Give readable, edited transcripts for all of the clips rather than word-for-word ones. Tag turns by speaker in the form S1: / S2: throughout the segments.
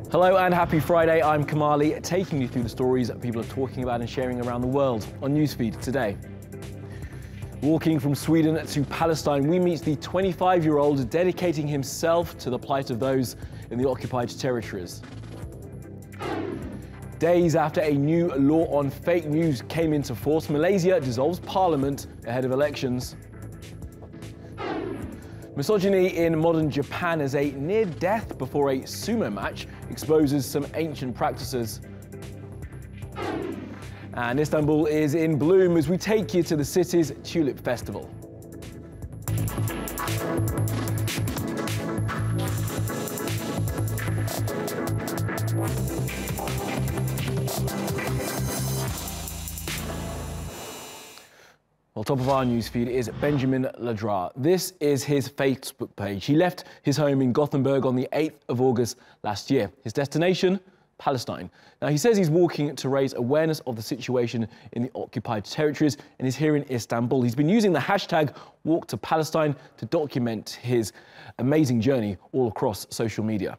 S1: Hello and happy Friday. I'm Kamali, taking you through the stories that people are talking about and sharing around the world on Newsfeed today. Walking from Sweden to Palestine, we meet the 25-year-old dedicating himself to the plight of those in the occupied territories. Days after a new law on fake news came into force, Malaysia dissolves parliament ahead of elections. Misogyny in modern Japan as a near-death before a sumo match exposes some ancient practices. And Istanbul is in bloom as we take you to the city's Tulip Festival. Well, top of our newsfeed is Benjamin Ladraa. This is his Facebook page. He left his home in Gothenburg on the 8th of August last year. His destination? Palestine. Now, he says he's walking to raise awareness of the situation in the occupied territories and is here in Istanbul. He's been using the hashtag Walk to Palestine to document his amazing journey all across social media.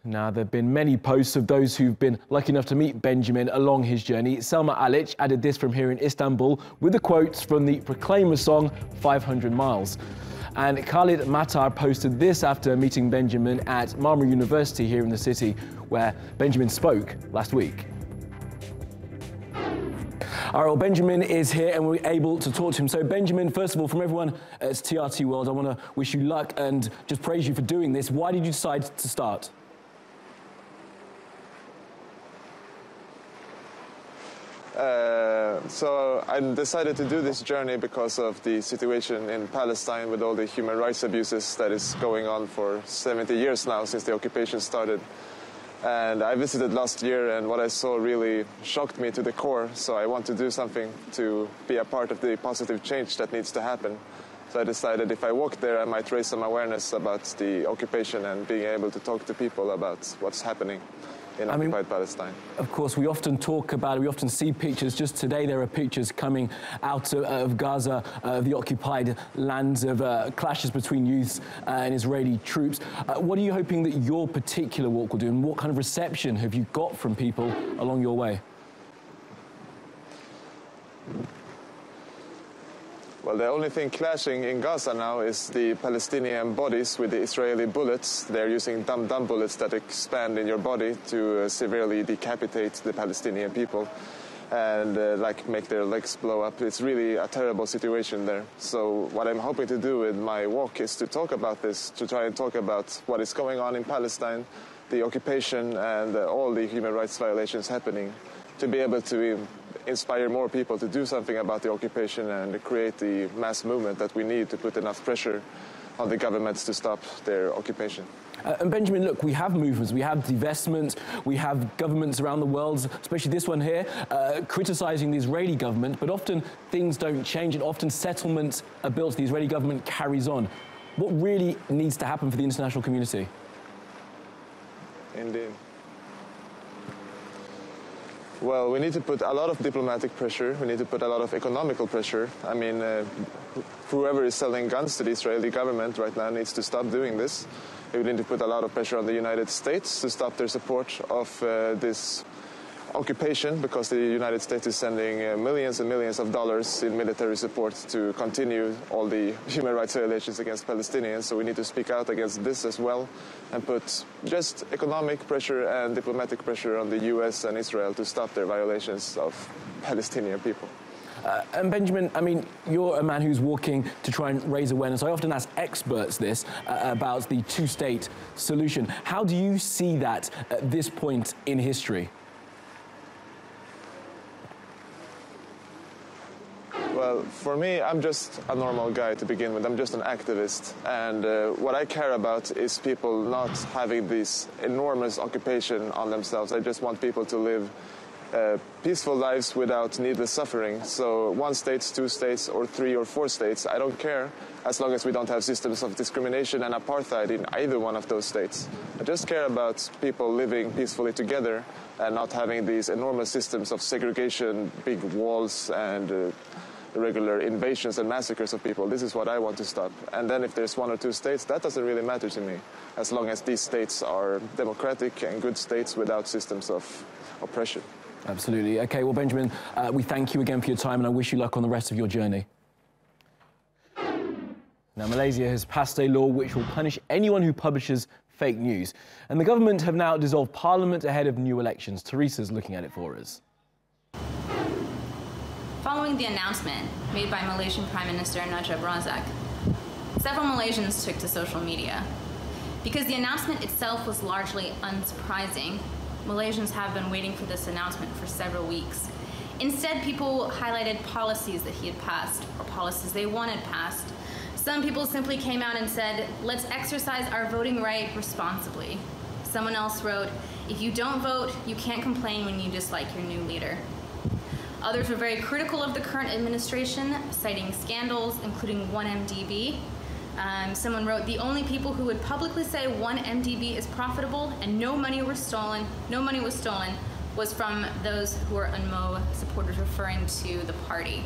S1: Now, there have been many posts of those who've been lucky enough to meet Benjamin along his journey. Selma Alic added this from here in Istanbul with the quotes from the Proclaimers song 500 Miles. And Khalid Matar posted this after meeting Benjamin at Marmara University here in the city, where Benjamin spoke last week. All right, well, Benjamin is here and we're able to talk to him. So, Benjamin, first of all, from everyone at TRT World, I want to wish you luck and just praise you for doing this. Why did you decide to start?
S2: So I decided to do this journey because of the situation in Palestine with all the human rights abuses that is going on for 70 years now since the occupation started. And I visited last year and what I saw really shocked me to the core. So I want to do something to be a part of the positive change that needs to happen. So I decided if I walk there, I might raise some awareness about the occupation and being able to talk to people about what's happening in occupied Palestine.
S1: Of course, we often talk about it, we often see pictures. Just today there are pictures coming out of Gaza, the occupied lands, of clashes between youths and Israeli troops. What are you hoping that your particular walk will do, and what kind of reception have you got from people along your way?
S2: Well, the only thing clashing in Gaza now is the Palestinian bodies with the Israeli bullets. They're using dum-dum bullets that expand in your body to severely decapitate the Palestinian people and make their legs blow up. It's really a terrible situation there. So what I'm hoping to do with my walk is to talk about this, to try and talk about what is going on in Palestine, the occupation and all the human rights violations happening, to be able to inspire more people to do something about the occupation and create the mass movement that we need to put enough pressure on the governments to stop their occupation.
S1: And Benjamin, look, we have movements, we have divestment, we have governments around the world, especially this one here, criticising the Israeli government, but often things don't change and often settlements are built, the Israeli government carries on. What really needs to happen for the international community?
S2: Indeed. Well, we need to put a lot of diplomatic pressure. We need to put a lot of economical pressure. I mean, whoever is selling guns to the Israeli government right now needs to stop doing this. We need to put a lot of pressure on the United States to stop their support of this occupation, because the United States is sending millions and millions of dollars in military support to continue all the human rights violations against Palestinians. So we need to speak out against this as well and put just economic pressure and diplomatic pressure on the US and Israel to stop their violations of Palestinian people.
S1: And Benjamin, I mean, you're a man who's walking to try and raise awareness. I often ask experts this about the two-state solution. How do you see that at this point in history?
S2: Well, for me, I'm just a normal guy to begin with. I'm just an activist. And what I care about is people not having this enormous occupation on themselves. I just want people to live peaceful lives without needless suffering. So 1 state, 2 states, or 3 or 4 states, I don't care, as long as we don't have systems of discrimination and apartheid in either one of those states. I just care about people living peacefully together and not having these enormous systems of segregation, big walls, and irregular invasions and massacres of people. This is what I want to stop. And then if there's 1 or 2 states, that doesn't really matter to me, as long as these states are democratic and good states without systems of oppression.
S1: Absolutely. Okay, well, Benjamin, we thank you again for your time, and I wish you luck on the rest of your journey. Now, Malaysia has passed a law which will punish anyone who publishes fake news. And the government have now dissolved parliament ahead of new elections. Teresa's looking at it for us.
S3: Following the announcement made by Malaysian Prime Minister Ladraa, several Malaysians took to social media. Because the announcement itself was largely unsurprising, Malaysians have been waiting for this announcement for several weeks. Instead, people highlighted policies that he had passed, or policies they wanted passed. Some people simply came out and said, let's exercise our voting right responsibly. Someone else wrote, if you don't vote, you can't complain when you dislike your new leader. Others were very critical of the current administration, citing scandals, including 1MDB. Someone wrote, the only people who would publicly say 1MDB is profitable and no money was stolen was from those who were UNMO supporters, referring to the party.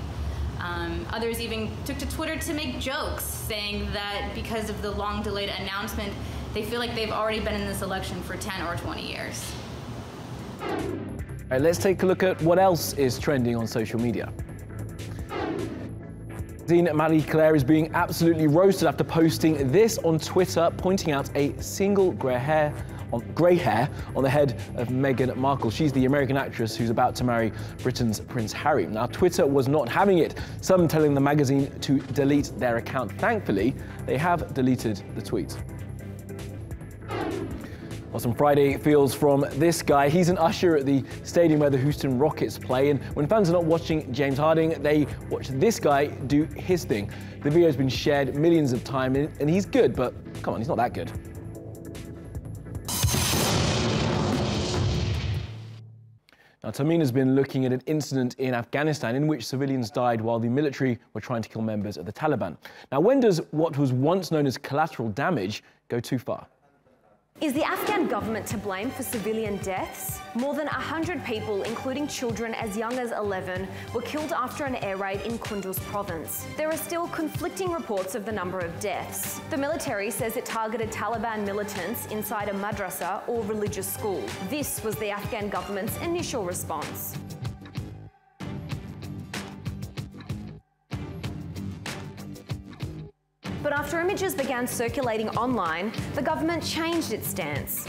S3: Others even took to Twitter to make jokes, saying that because of the long delayed announcement, they feel like they've already been in this election for 10 or 20 years.
S1: All right, let's take a look at what else is trending on social media. Kamali Melbourne is being absolutely roasted after posting this on Twitter, pointing out a single grey hair on the head of Meghan Markle. She's the American actress who's about to marry Britain's Prince Harry. Now, Twitter was not having it, some telling the magazine to delete their account. Thankfully, they have deleted the tweet. Well, some Friday feels from this guy. He's an usher at the stadium where the Houston Rockets play, and when fans are not watching James Harden, they watch this guy do his thing. The video has been shared millions of times, and he's good, but come on, he's not that good. Now, Tamina's been looking at an incident in Afghanistan in which civilians died while the military were trying to kill members of the Taliban. Now, when does what was once known as collateral damage go too far?
S4: Is the Afghan government to blame for civilian deaths? More than 100 people, including children as young as 11, were killed after an air raid in Kunduz province. There are still conflicting reports of the number of deaths. The military says it targeted Taliban militants inside a madrasa or religious school. This was the Afghan government's initial response. But after images began circulating online, the government changed its stance.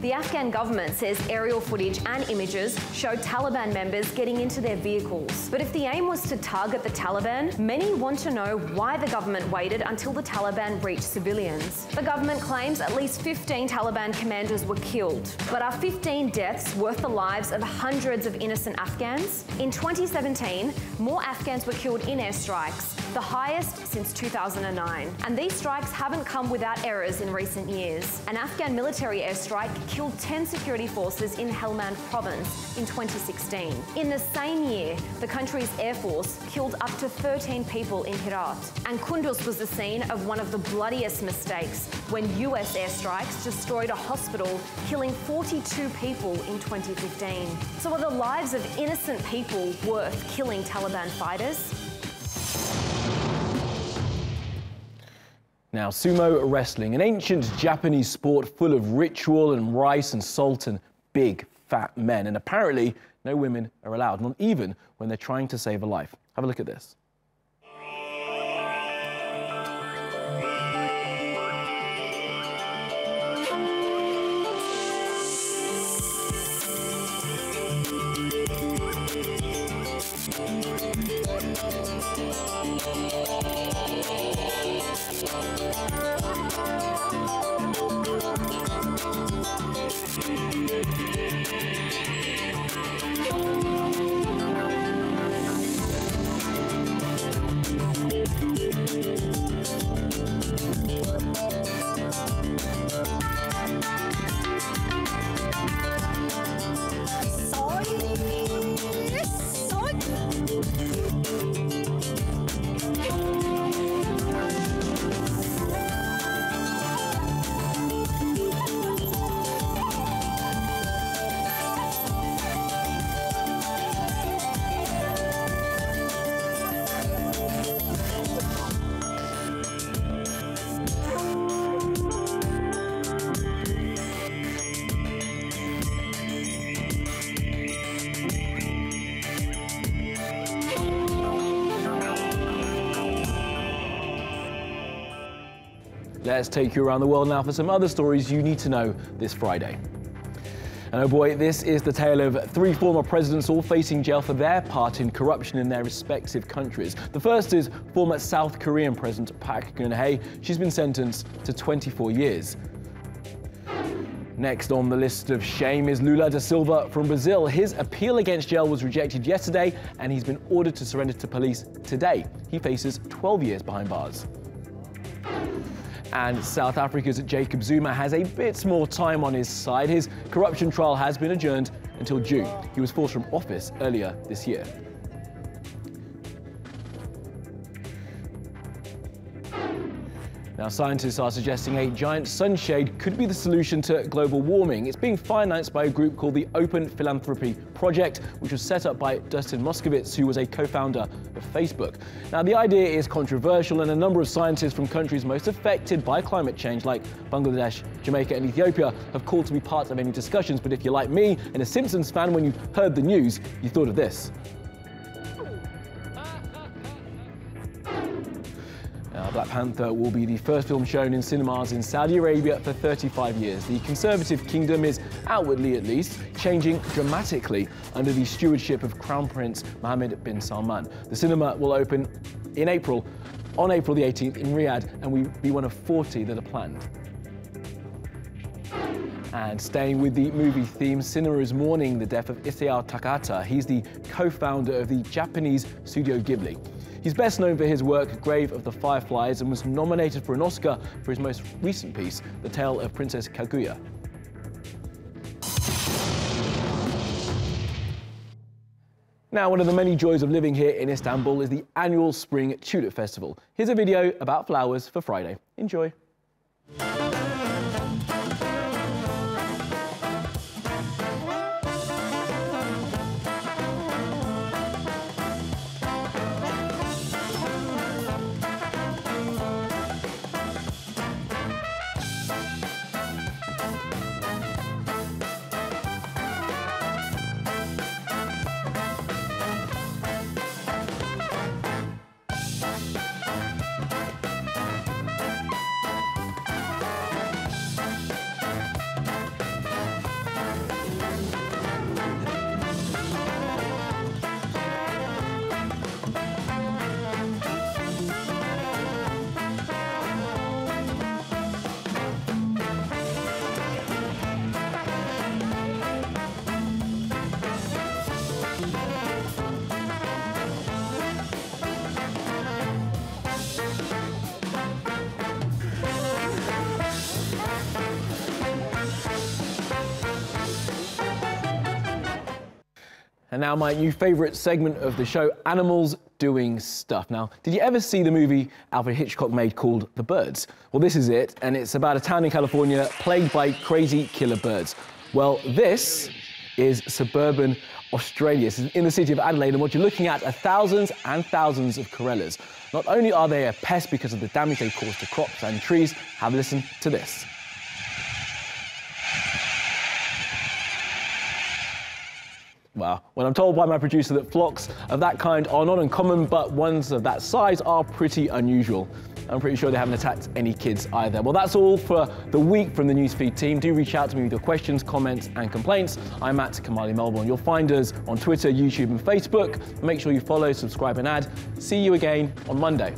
S4: The Afghan government says aerial footage and images showed Taliban members getting into their vehicles. But if the aim was to target the Taliban, many want to know why the government waited until the Taliban reached civilians. The government claims at least 15 Taliban commanders were killed. But are 15 deaths worth the lives of hundreds of innocent Afghans? In 2017, more Afghans were killed in airstrikes, the highest since 2009. And these strikes haven't come without errors in recent years. An Afghan military airstrike killed 10 security forces in Helmand province in 2016. In the same year, the country's air force killed up to 13 people in Herat. And Kunduz was the scene of one of the bloodiest mistakes when US airstrikes destroyed a hospital, killing 42 people in 2015. So are the lives of innocent people worth killing Taliban fighters?
S1: Now, sumo wrestling, an ancient Japanese sport full of ritual and rice and salt and big, fat men. And apparently, no women are allowed, not even when they're trying to save a life. Have a look at this. Let's take you around the world now for some other stories you need to know this Friday. And oh boy, this is the tale of 3 former presidents all facing jail for their part in corruption in their respective countries. The first is former South Korean President Park Geun-hye. She's been sentenced to 24 years. Next on the list of shame is Lula da Silva from Brazil. His appeal against jail was rejected yesterday and he's been ordered to surrender to police today. He faces 12 years behind bars. And South Africa's Jacob Zuma has a bit more time on his side. His corruption trial has been adjourned until June. He was forced from office earlier this year. Now, scientists are suggesting a giant sunshade could be the solution to global warming. It's being financed by a group called the Open Philanthropy Project, which was set up by Dustin Moskovitz, who was a co-founder of Facebook. Now, the idea is controversial, and a number of scientists from countries most affected by climate change, like Bangladesh, Jamaica, and Ethiopia, have called to be part of any discussions. But if you're like me and a Simpsons fan, when you heard the news, you thought of this. Black Panther will be the first film shown in cinemas in Saudi Arabia for 35 years. The conservative kingdom is, outwardly at least, changing dramatically under the stewardship of Crown Prince Mohammed bin Salman. The cinema will open on April the 18th in Riyadh and will be one of 40 that are planned. And staying with the movie theme, cinema is mourning the death of Isao Takahata. He's the co-founder of the Japanese Studio Ghibli. He's best known for his work Grave of the Fireflies and was nominated for an Oscar for his most recent piece, The Tale of Princess Kaguya. Now, one of the many joys of living here in Istanbul is the annual Spring Tulip Festival. Here's a video about flowers for Friday. Enjoy. And now my new favourite segment of the show, animals doing stuff. Now, did you ever see the movie Alfred Hitchcock made called The Birds? Well, this is it, and it's about a town in California plagued by crazy killer birds. Well, this is suburban Australia. This is in the city of Adelaide, and what you're looking at are thousands and thousands of corellas. Not only are they a pest because of the damage they cause to crops and trees, have a listen to this. Wow. Well, I'm told by my producer that flocks of that kind are not uncommon, but ones of that size are pretty unusual. I'm pretty sure they haven't attacked any kids either. Well, that's all for the week from the Newsfeed team. Do reach out to me with your questions, comments and complaints. I'm at Kamali Melbourne. You'll find us on Twitter, YouTube and Facebook. Make sure you follow, subscribe and add. See you again on Monday.